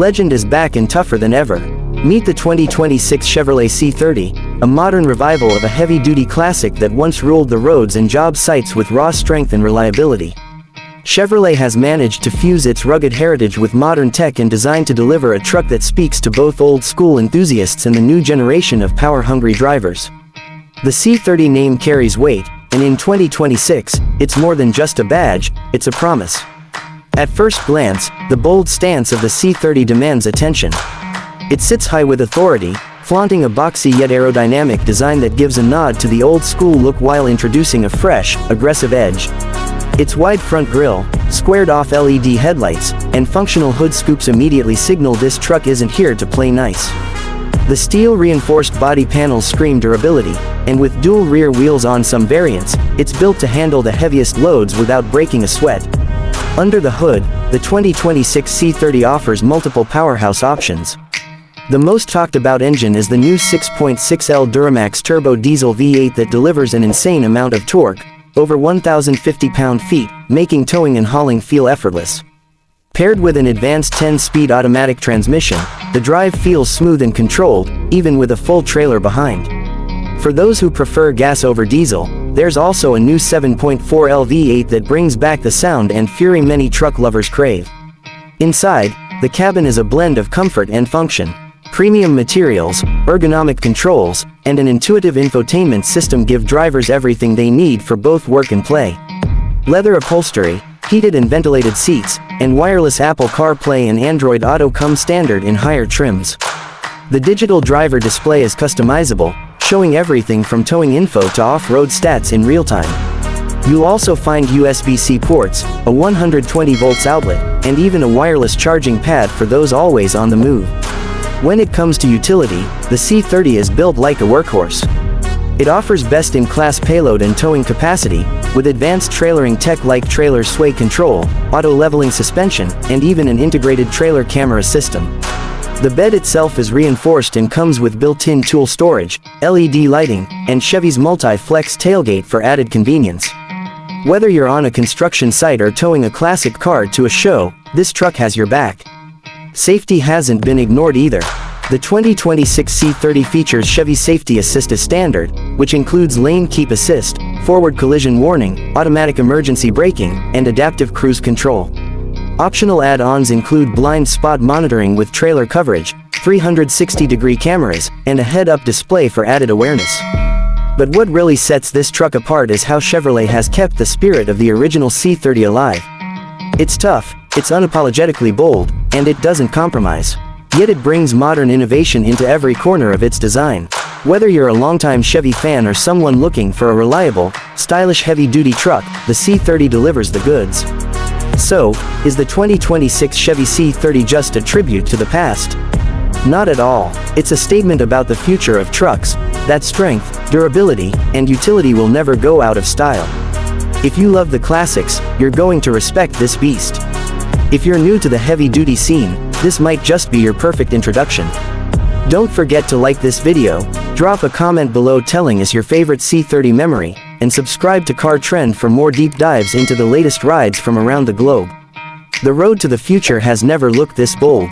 legend is back and tougher than ever. Meet the 2026 Chevrolet C30, a modern revival of a heavy-duty classic that once ruled the roads and job sites with raw strength and reliability. Chevrolet has managed to fuse its rugged heritage with modern tech and designed to deliver a truck that speaks to both old-school enthusiasts and the new generation of power-hungry drivers. The C30 name carries weight, and in 2026, it's more than just a badge, it's a promise. At first glance, the bold stance of the C30 demands attention. It sits high with authority, flaunting a boxy yet aerodynamic design that gives a nod to the old-school look while introducing a fresh, aggressive edge. Its wide front grille, squared-off LED headlights, and functional hood scoops immediately signal this truck isn't here to play nice. The steel-reinforced body panels scream durability, and with dual rear wheels on some variants, it's built to handle the heaviest loads without breaking a sweat. Under the hood, the 2026 C30 offers multiple powerhouse options. The most talked about engine is the new 6.6L Duramax turbo diesel V8 that delivers an insane amount of torque, over 1,050 pound-feet, making towing and hauling feel effortless. Paired with an advanced 10-speed automatic transmission, the drive feels smooth and controlled, even with a full trailer behind. For those who prefer gas over diesel, there's also a new 7.4L V8 that brings back the sound and fury many truck lovers crave. Inside, the cabin is a blend of comfort and function. Premium materials, ergonomic controls, and an intuitive infotainment system give drivers everything they need for both work and play. Leather upholstery, heated and ventilated seats, and wireless Apple CarPlay and Android Auto come standard in higher trims. The digital driver display is customizable, showing everything from towing info to off-road stats in real time. You'll also find USB-C ports, a 120 volts outlet, and even a wireless charging pad for those always on the move. When it comes to utility, the C30 is built like a workhorse. It offers best-in-class payload and towing capacity, with advanced trailering tech like trailer sway control, auto-leveling suspension, and even an integrated trailer camera system. The bed itself is reinforced and comes with built-in tool storage, LED lighting, and Chevy's multi-flex tailgate for added convenience. Whether you're on a construction site or towing a classic car to a show, this truck has your back. Safety hasn't been ignored either. The 2026 C30 features Chevy Safety Assist as standard, which includes lane keep assist, forward collision warning, automatic emergency braking, and adaptive cruise control. Optional add-ons include blind spot monitoring with trailer coverage, 360-degree cameras, and a head-up display for added awareness. But what really sets this truck apart is how Chevrolet has kept the spirit of the original C30 alive. It's tough, it's unapologetically bold, and it doesn't compromise. Yet it brings modern innovation into every corner of its design. Whether you're a longtime Chevy fan or someone looking for a reliable, stylish heavy-duty truck, the C30 delivers the goods. So, is the 2026 Chevy C30 just a tribute to the past? Not at all. It's a statement about the future of trucks, that strength, durability, and utility will never go out of style. If you love the classics, you're going to respect this beast. If you're new to the heavy-duty scene, this might just be your perfect introduction. Don't forget to like this video, drop a comment below telling us your favorite C30 memory, and subscribe to Car Trend for more deep dives into the latest rides from around the globe. The road to the future has never looked this bold.